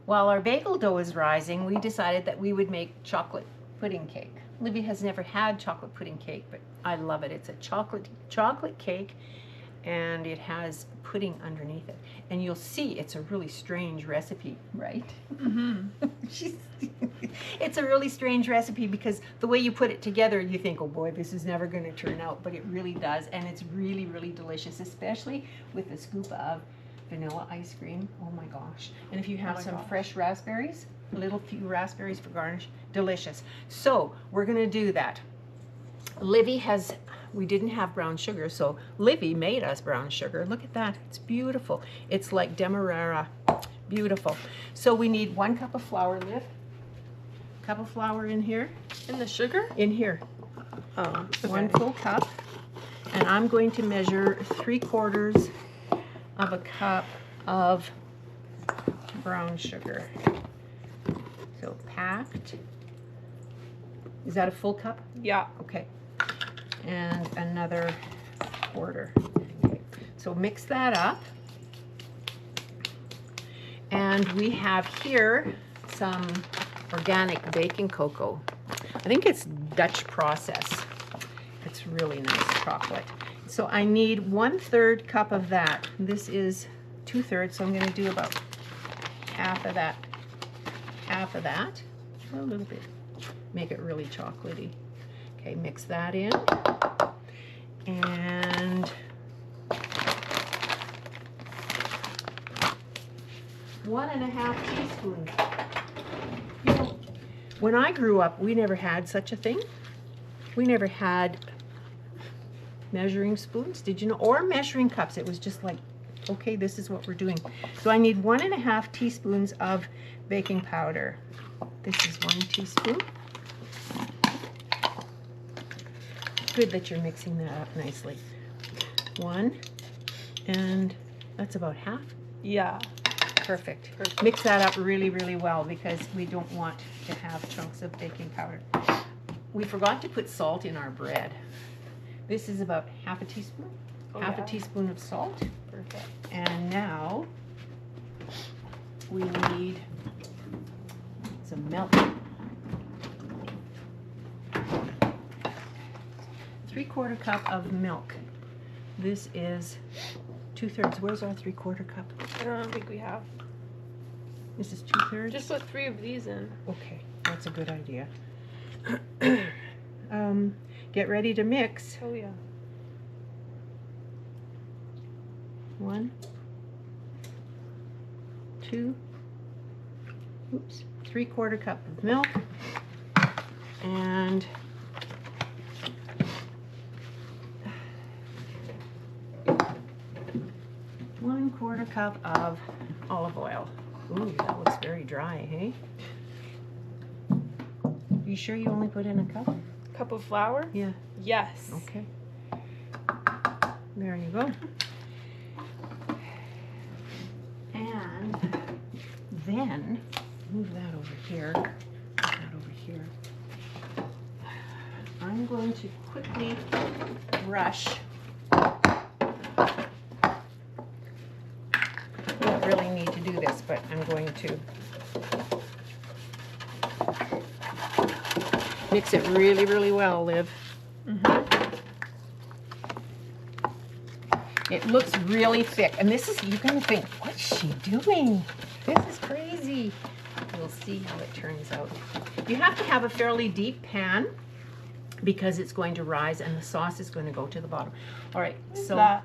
while our bagel dough is rising, we decided that we would make chocolate pudding cake. Libby has never had chocolate pudding cake, but I love it. It's a chocolate cake, and it has pudding underneath it. And you'll see it's a really strange recipe, right? Mm-hmm. It's a really strange recipe because the way you put it together, you think, oh boy, this is never going to turn out, but it really does, and it's really, really delicious, especially with a scoop of vanilla ice cream. Oh my gosh. And if you have some fresh raspberries, a little few raspberries for garnish, delicious. So we're going to do that. Livy we didn't have brown sugar, so Livy made us brown sugar. Look at that. It's beautiful. It's like Demerara. Beautiful. So we need 1 cup of flour, Liv. Cup of flour in here. And the sugar? In here. Oh, okay. 1 full cup. And I'm going to measure 3/4 of a cup of brown sugar. So packed. Is that a full cup? Yeah. Okay. And another 1/4. Okay. So mix that up. And we have here some organic baking cocoa. I think it's Dutch process. It's really nice chocolate. So I need 1/3 cup of that. This is 2/3, so I'm going to do about half of that. Half of that. A little bit. Make it really chocolatey. Okay, mix that in. And 1½ teaspoons. You know, when I grew up, we never had such a thing. We never had measuring spoons, did you know? Or measuring cups. It was just like, okay, this is what we're doing. So I need 1½ teaspoons of baking powder. This is 1 teaspoon. Good that you're mixing that up nicely. 1, and that's about half. Yeah. Perfect. Mix that up really, really well because we don't want to have chunks of baking powder. We forgot to put salt in our bread. This is about half a teaspoon. Half a teaspoon of salt. Perfect. And now we need some milk. 3/4 cup of milk. This is 2/3. Where's our 3/4 cup? I don't think we have. This is 2/3. Just put 3 of these in. Okay, that's a good idea. Get ready to mix. Oh yeah. 1, 2, oops, 3/4 cup of milk, and 1/4 cup of olive oil. Ooh, that looks very dry, hey? You sure you only put in a cup? Cup of flour? Yeah. Yes. Okay. There you go. And then move that over here. Move that over here. I'm going to quickly brush. You don't really need to do this, but I'm going to mix it really, really well, Liv. It looks really thick, and this is, you're going to think, what's she doing? This is crazy. We'll see how it turns out. You have to have a fairly deep pan because it's going to rise and the sauce is going to go to the bottom. All right, so that.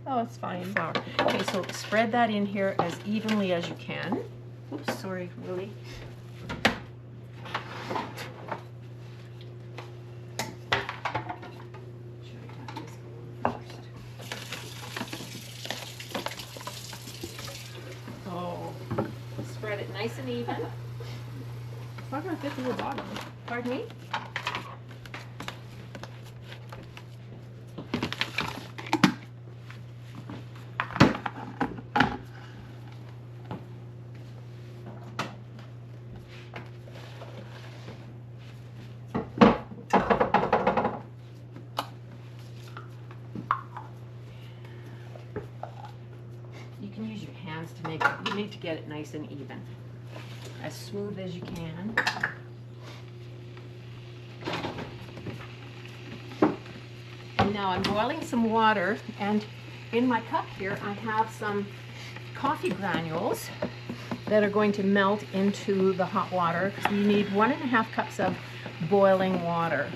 Oh, it's fine. Flour. Okay, so spread that in here as evenly as you can. Oops, sorry, Willie. Spread it nice and even. It's not gonna fit through the bottom. Pardon me? You can use your hands to make it. You need to get it nice and even. as smooth as you can. And now I'm boiling some water, and in my cup here I have some coffee granules that are going to melt into the hot water. You need 1.5 cups of boiling water.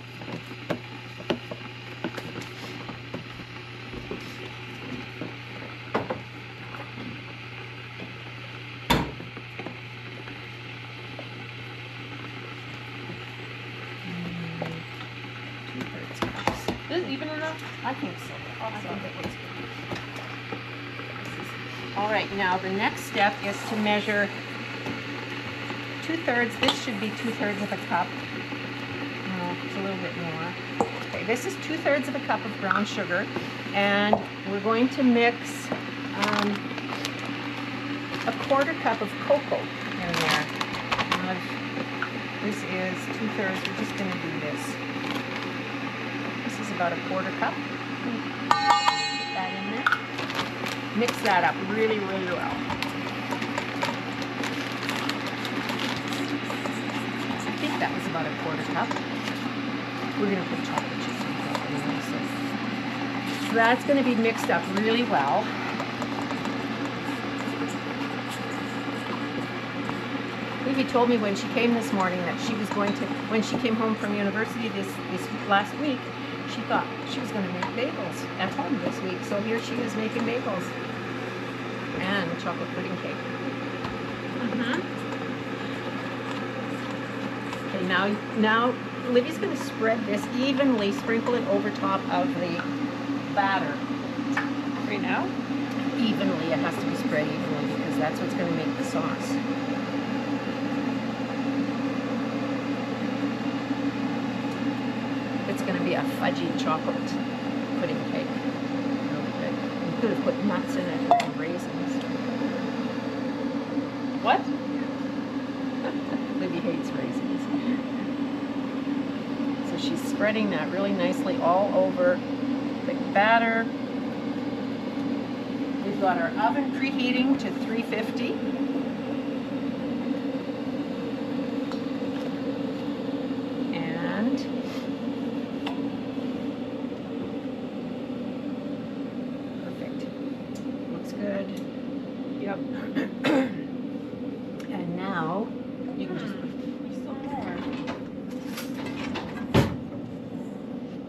Is it even enough? I think so. Awesome. I think it looks good. All right, now the next step is to measure 2/3. This should be 2/3 of a cup. No, it's a little bit more. Okay, this is 2/3 of a cup of brown sugar, and we're going to mix 1/4 cup of cocoa in there. Now, this is 2/3. We're just going to do this. This is about 1/4 cup. Put that in there. Mix that up really, really well. I think that was about 1/4 cup. We're going to put chocolate chips on top anyway, so that's going to be mixed up really well. Livy told me when she came this morning that she was going to, when she came home from university this last week, she thought she was going to make bagels at home this week. So here she is making bagels and chocolate pudding cake. Okay, now Livy's going to spread this evenly, sprinkle it over top of the batter. Right now? Evenly, it has to be spread evenly because that's what's going to make the sauce. It's going to be a fudgy chocolate pudding cake. Really good. You could have put nuts in it and raisins. What? Livy hates raisins. So she's spreading that really nicely all over the batter. We've got our oven preheating to 350. Yep. And now you can just some more.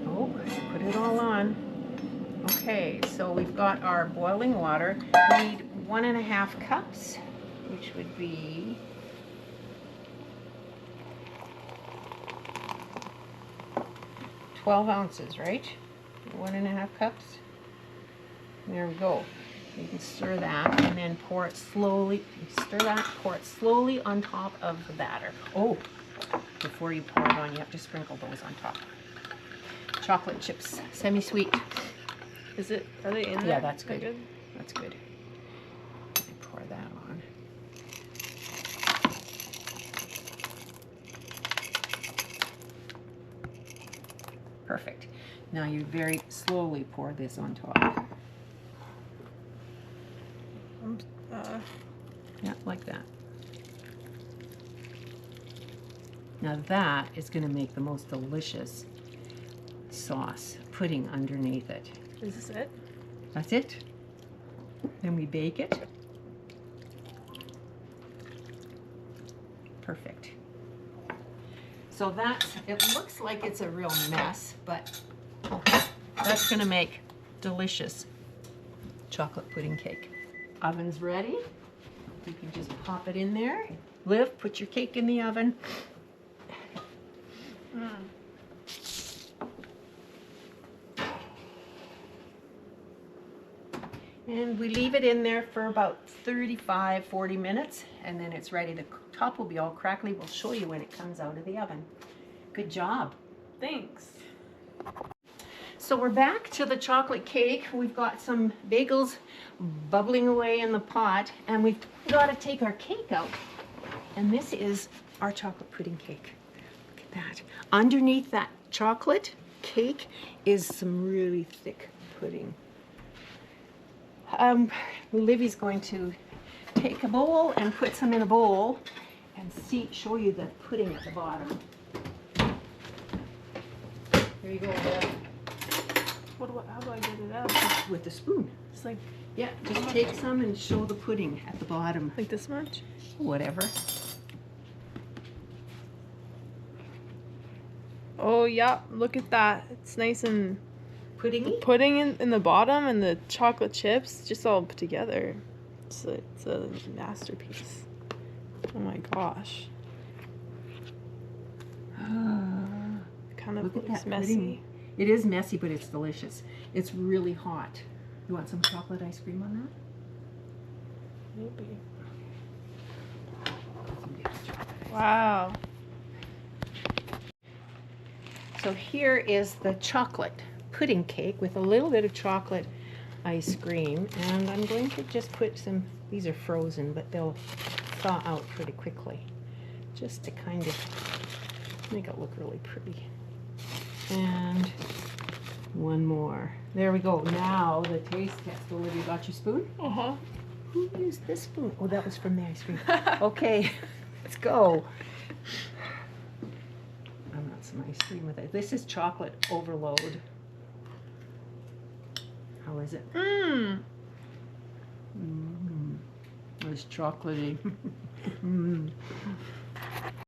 oh, put it all on. Okay, so we've got our boiling water. We need 1.5 cups, which would be 12 ounces, right? 1.5 cups. There we go. You can stir that and then pour it slowly. Stir that, pour it slowly on top of the batter. Oh, before you pour it on, you have to sprinkle those on top. Chocolate chips, semi-sweet. Is it? Are they in there? Yeah, that's good. Good. That's good. I pour that on. Perfect. Now you very slowly pour this on top. Yeah, like that. Now that is going to make the most delicious sauce pudding underneath it. Is this it? That's it. Then we bake it. Perfect. So it looks like it's a real mess, but that's going to make delicious chocolate pudding cake. Oven's ready. You can just pop it in there. Liv, put your cake in the oven. And we leave it in there for about 35-40 minutes, and then it's ready. The top will be all crackly. We'll show you when it comes out of the oven. Good job. Thanks. So we're back to the chocolate cake. We've got some bagels bubbling away in the pot, and we've got to take our cake out. And this is our chocolate pudding cake. Look at that. Underneath that chocolate cake is some really thick pudding. Livy's going to take a bowl and put some in a bowl, and show you the pudding at the bottom. There you go, Olivia. How do I get it out? With the spoon. It's like Yeah, just take some and show the pudding at the bottom. this much? Whatever. Oh yeah, look at that. It's nice and Puddingy? pudding in the bottom and the chocolate chips just all put together. It's a masterpiece. Oh my gosh. It kind of Look at looks that messy. pudding. It is messy, but it's delicious. It's really hot. You want some chocolate ice cream on Maybe. that? Wow. So here is the chocolate pudding cake with a little bit of chocolate ice cream. And I'm going to just put some, these are frozen, but they'll thaw out pretty quickly. Just to kind of make it look really pretty. And one more. There we go. Now the taste test. Olivia, got your spoon? Uh-huh. Who used this spoon? Oh, that was from the ice cream. Okay, let's go. I want some ice cream with it. This is chocolate overload. How is it? Mmm. It's chocolatey.